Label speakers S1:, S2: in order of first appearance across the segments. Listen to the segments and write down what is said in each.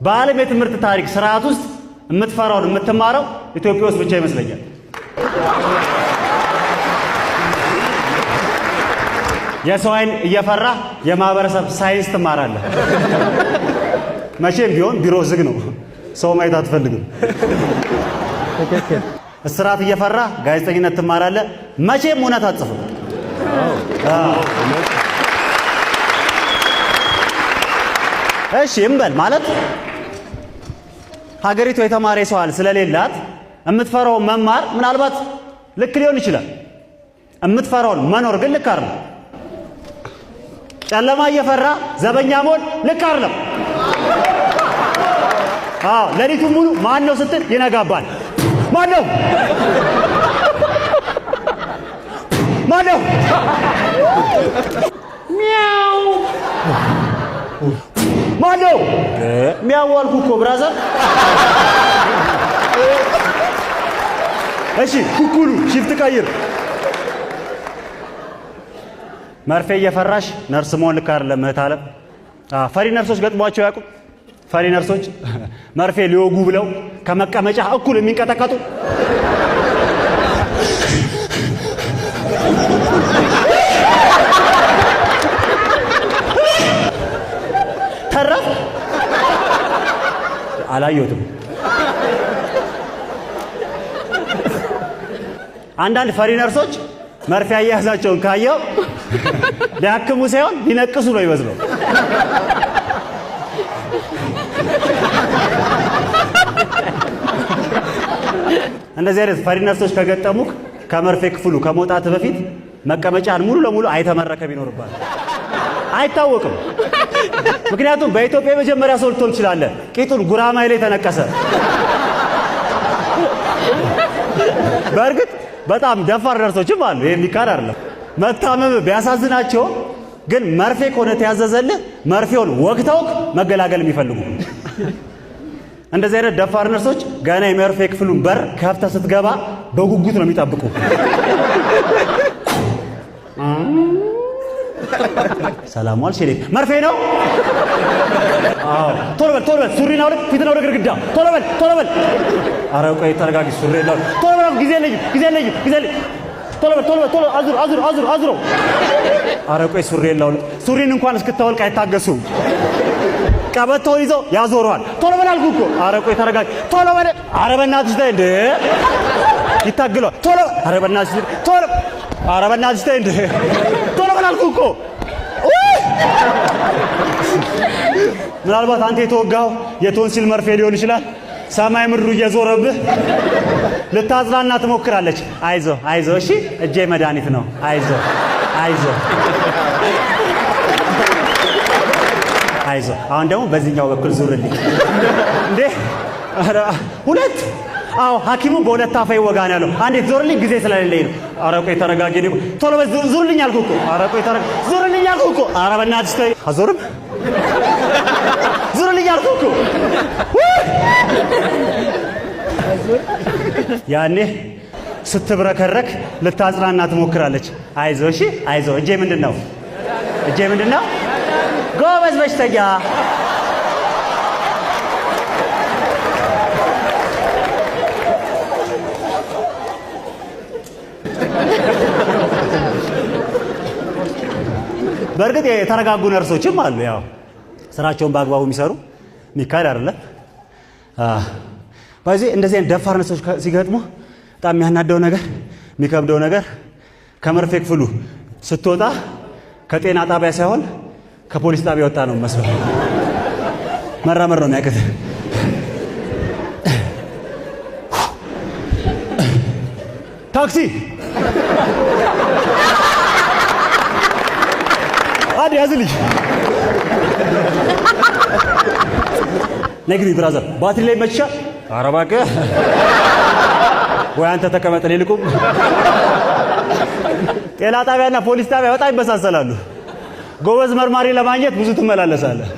S1: በዓለም የትምህርት ታሪክ ስርዓት ውስጥ የምትፈራውን የምትማረው ኢትዮጵያ ውስጥ ብቻ ይመስለኛል። የሰው አይን እየፈራ የማህበረሰብ ሳይንስ ትማራለህ። መቼም ቢሆን ቢሮ ዝግ ነው፣ ሰው ማየት አትፈልግም። እስራት እየፈራ ጋዜጠኝነት ትማራለህ። መቼም እውነት አትጽፍም። እሺ እንበል ማለት ሀገሪቱ የተማረ ሰው ስለሌላት የምትፈራው መማር ምናልባት ልክ ሊሆን ይችላል። የምትፈራውን መኖር ግን ልክ አይደለም። ጨለማ እየፈራ ዘበኛ መሆን ልክ አይደለም። ሌሊቱን ሙሉ ማን ነው ስትል ይነጋባል። ማን ነው ማን ነው? ሚያው ማን ነው? ሚያው አልኩህ እኮ ብራዘር። እሺ ኩኩሉ ሽፍት ቀይር። መርፌ እየፈራሽ ነርስ መሆን ልክ አይደለም እህት አለም። ፈሪ ነርሶች ገጥሟቸው ያውቁ? ፈሪ ነርሶች መርፌ ሊወጉ ብለው ከመቀመጫ እኩል የሚንቀጠቀጡ ተረፍ አላየሁትም። አንዳንድ ፈሪ ነርሶች መርፌ አያያዛቸውን ካየው ሊያክሙ ሳይሆን ሊነቅሱ ነው ይመስለው። እንደዚህ አይነት ፈሪ ነርሶች ከገጠሙክ ከመርፌ ክፍሉ ከመውጣት በፊት መቀመጫን ሙሉ ለሙሉ አይተመረከብ ይኖርባል። አይታወቅም። ምክንያቱም በኢትዮጵያ የመጀመሪያ ሰው ልትሆን ትችላለህ። ቂጡን ጉራማይሌ ተነቀሰ። በእርግጥ በጣም ደፋር ነርሶችም አሉ። ይሄ የሚካድ አይደለም። መታመም ቢያሳዝናቸው ግን መርፌ ከሆነ ተያዘዘልህ መርፌውን ወግተውክ መገላገል የሚፈልጉ እንደዚህ አይነት ደፋር ነርሶች ገና የመርፌ ክፍሉን በር ከፍተህ ስትገባ በጉጉት ነው የሚጠብቁ። ሰላም ዋልሽ። መርፌ ነው? አዎ። ቶሎ በል ቶሎ በል፣ ሱሪና ወደ ፊትና ወደ ግድግዳ። ቶሎ በል ቶሎ በል። ኧረ ቆይ ተረጋጊ። ሱሪ ነው። ቶሎ በል፣ ጊዜ የለኝም ጊዜ የለኝም ጊዜ የለኝም። ቶሎ በል ቶሎ በል ቶሎ አዙር አዙር አዙር አዙር። ኧረ ቆይ ሱሪ የለውም። ሱሪን እንኳን እስክታወልቅ አይታገሱም። ቀበቶውን ይዘው ያዞረዋል። ቶሎ በል አልኩህ እኮ። ኧረ ቆይ ተረጋጊ። ቶሎ በል። ኧረ በእናትሽ ተይ እንደ ይታገለዋል። ቶሎ ኧረ በእናትሽ ቶሎ ኧረ በእናትሽ ተይ እንደ ቶሎ በል አልኩህ እኮ። ምናልባት አንተ የተወጋው የቶንሲል መርፌ ሊሆን ይችላል። ሰማይ ምድሩ እየዞረብህ ልታጽናና ትሞክራለች። አይዞ አይዞ፣ እሺ እጄ መድኃኒት ነው። አይዞ አይዞ አይዞ። አሁን ደግሞ በዚህኛው በኩል ዙርልኝ እንዴ! ሁለት አዎ፣ ሐኪሙ በሁለት አፋ ይወጋን ያለው። አንዴት ዞርልኝ፣ ጊዜ ስለሌለኝ ነው። ኧረ ቆይ ተረጋጊ። ቶሎ በል ዙርልኝ አልኩህ እኮ። ኧረ ቆይ ተረጋጊ። ዙርልኝ አልኩህ እኮ። ኧረ በእናትሽ ተይ። አዞርም ዙርልኝ አልኩህ እኮ። ያኔ ስትብረከረክ ልታጽናና ትሞክራለች። አይዞ እሺ አይዞ። እጄ ምንድን ነው? እጄ ምንድን ነው? ጎበዝ በሽተኛ። በእርግጥ የተረጋጉ ነርሶችም አሉ። ያው ስራቸውን በአግባቡ የሚሰሩ ሚካድ አይደለም። በዚህ እንደዚህ አይነት ደፋር ነርሶች ሲገጥሙ በጣም የሚያናደው ነገር የሚከብደው ነገር ከመርፌ ክፍሉ ስትወጣ ከጤና ጣቢያ ሳይሆን ከፖሊስ ጣቢያ ወጣ ነው መስሎ መራመር ነው የሚያቅት። ታክሲ አንድ ያዝልኝ። ነግሪ ብራዘር፣ ባትሪ ላይ መቻ። ኧረ እባክህ ወይ አንተ ተቀመጥ። ሌልቁም ጤና ጣቢያና ፖሊስ ጣቢያ በጣም ይመሳሰላሉ። ጎበዝ መርማሪ ለማግኘት ብዙ ትመላለሳለህ።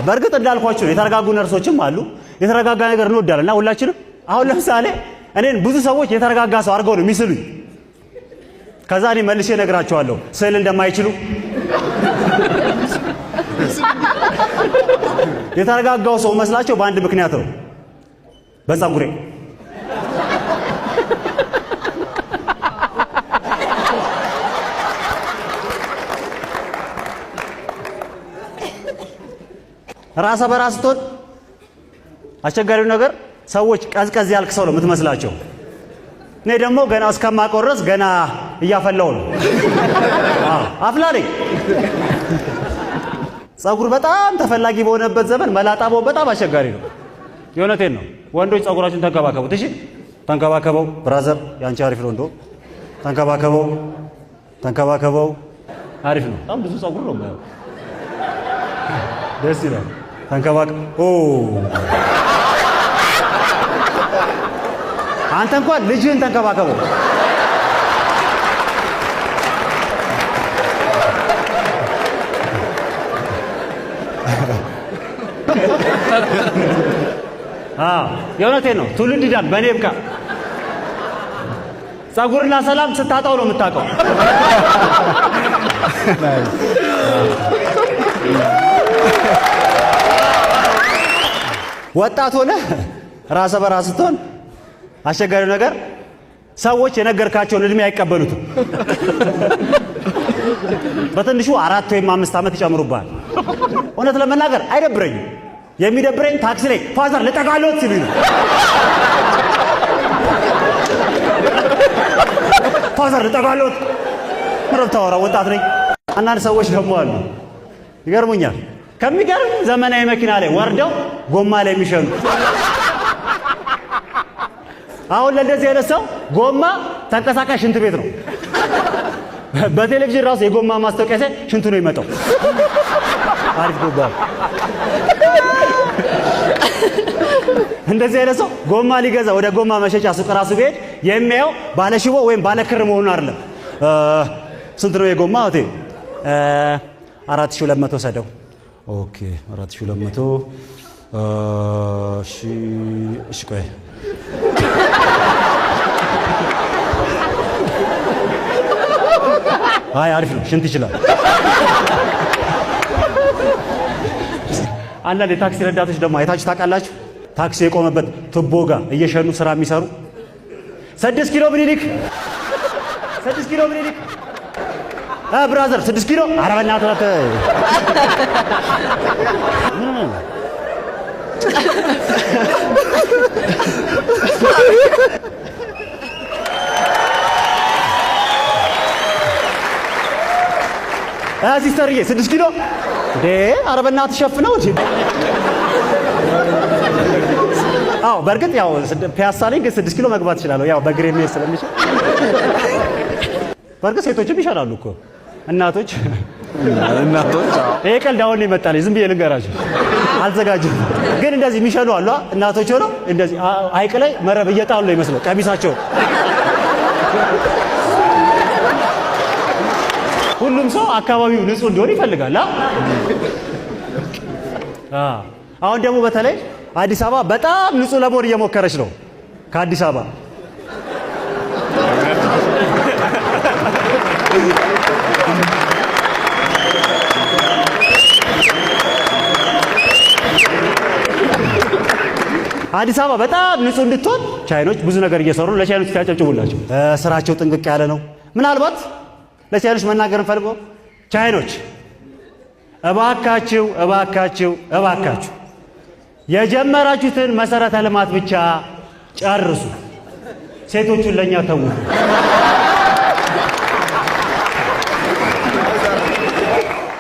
S1: በእርግጥ እንዳልኳችሁ የተረጋጉ ነርሶችም አሉ። የተረጋጋ ነገር እንወዳለንና ሁላችንም። አሁን ለምሳሌ እኔን ብዙ ሰዎች የተረጋጋ ሰው አድርገው ነው የሚስሉኝ። ከዛ እኔ መልሼ እነግራቸዋለሁ ስዕል እንደማይችሉ የተረጋጋው ሰው መስላቸው በአንድ ምክንያት ነው፣ በፀጉሬ። ራሰ በራስ ስትሆን አስቸጋሪው ነገር ሰዎች ቀዝቀዝ ያልክ ሰው ነው የምትመስላቸው። እኔ ደግሞ ገና እስከማውቀው ድረስ ገና እያፈላው ነው። አፍላ ነኝ። ፀጉር በጣም ተፈላጊ በሆነበት ዘመን መላጣ መሆን በጣም አስቸጋሪ ነው። የእውነቴን ነው። ወንዶች ፀጉራችሁን ተንከባከቡት። እሺ ተንከባከበው። ብራዘር ያንቺ አሪፍ ነው። እንደው ተንከባከበው። አሪፍ ነው። በጣም ብዙ ፀጉር ነው ማለት ደስ ይላል። አንተ እንኳን ልጅህን ተንከባከበው። የእውነቴን ነው። ትውልድ ይዳን በእኔ ብቃ። ፀጉርና ሰላም ስታጣው ነው የምታውቀው። ወጣት ሆነ ራሰ በራስ ስትሆን አስቸጋሪው ነገር ሰዎች የነገርካቸውን እድሜ አይቀበሉትም። በትንሹ 4 ወይም 5 ዓመት ይጨምሩብሃል። እውነት ለመናገር አይደብረኝም። የሚደብረኝ ታክሲ ላይ ፋዘር ልጠጋሎት ሲሉኝ ነው። ፋዘር ልጠጋሎት ምንም ታወራ ወጣት ነኝ። አንዳንድ ሰዎች ደግሞ አሉ ይገርሙኛል። ከሚገርም ዘመናዊ መኪና ላይ ወርደው ጎማ ላይ የሚሸኑ። አሁን ለእንደዚህ አይነት ሰው ጎማ ተንቀሳቃሽ ሽንት ቤት ነው። በቴሌቪዥን ራሱ የጎማ ማስታወቂያ ሳይ ሽንቱ ነው ይመጣው። አሪፍ ጎማ። እንደዚህ አይነት ሰው ጎማ ሊገዛ ወደ ጎማ መሸጫ ሱቅ ራሱ ቢሄድ የሚያየው ባለሽቦ ወይም ባለክር መሆኑን አይደለም። ስንት ነው የጎማ እቴ? 4200 ሰደው። ኦኬ 4200 እሺ ቆይ አይ አሪፍ ነው ሽንት ይችላል። አንዳንድ የታክሲ ረዳቶች ደግሞ አይታችሁ ታውቃላችሁ? ታክሲ የቆመበት ቱቦ ጋር እየሸኑ ስራ የሚሰሩ 6 ኪሎ ምኒልክ 6 ኪሎ ምኒልክ ብራዘር 6 ኪሎ ኧረ በእናትህ ሲስተርዬ 6 ኪሎ እንዴ ኧረ በእናትህ ሸፍነው እንዴ። አዎ በእርግጥ ያው ፒያሳ ላይ ግን 6 ኪሎ መግባት ይችላል። ያው በእግሬ መሄድ ስለምችል በእርግጥ ሴቶችም ይሻላሉ እኮ እናቶች። ይሄ ቀልድ አሁን ይመጣል። ዝም ብዬ ልንገራችሁ አልዘጋጅም። ግን እንደዚህ የሚሸኑ አሉ እናቶች ሆነው እንደዚህ ሐይቅ ላይ መረብ እየጣሉ ነው ይመስለው ቀሚሳቸው። ሁሉም ሰው አካባቢው ንጹህ እንዲሆን ይፈልጋል። አሁን ደግሞ በተለይ አዲስ አበባ በጣም ንጹህ ለመሆን እየሞከረች ነው። ከአዲስ አበባ አዲስ አበባ በጣም ንጹህ እንድትሆን ቻይኖች ብዙ ነገር እየሰሩ ነው። ለቻይኖች ሲያጨብጭቡላቸው ስራቸው ጥንቅቅ ያለ ነው። ምናልባት ለቻይኖች መናገር እንፈልገው ቻይኖች እባካችሁ የጀመራችሁትን መሰረተ ልማት ብቻ ጨርሱ፣ ሴቶቹን ለኛ ተው።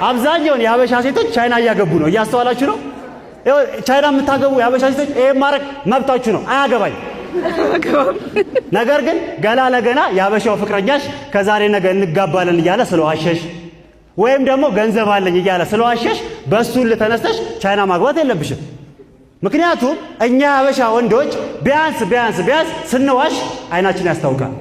S1: አብዛኛውን የሀበሻ ሴቶች ቻይና እያገቡ ነው። እያስተዋላችሁ ነው? ቻይና የምታገቡ የሀበሻ ሴቶች ይሄን ማድረግ መብታችሁ ነው፣ አያገባኝ። ነገር ግን ገና ለገና የሀበሻው ፍቅረኛሽ ከዛሬ ነገ እንጋባለን እያለ ስለዋሸሽ ወይም ደግሞ ገንዘብ አለኝ እያለ ስለዋሸሽ በሱ ልተነስተሽ ቻይና ማግባት የለብሽም። ምክንያቱም እኛ የሀበሻ ወንዶች ቢያንስ ስንዋሽ አይናችን ያስታውቃል።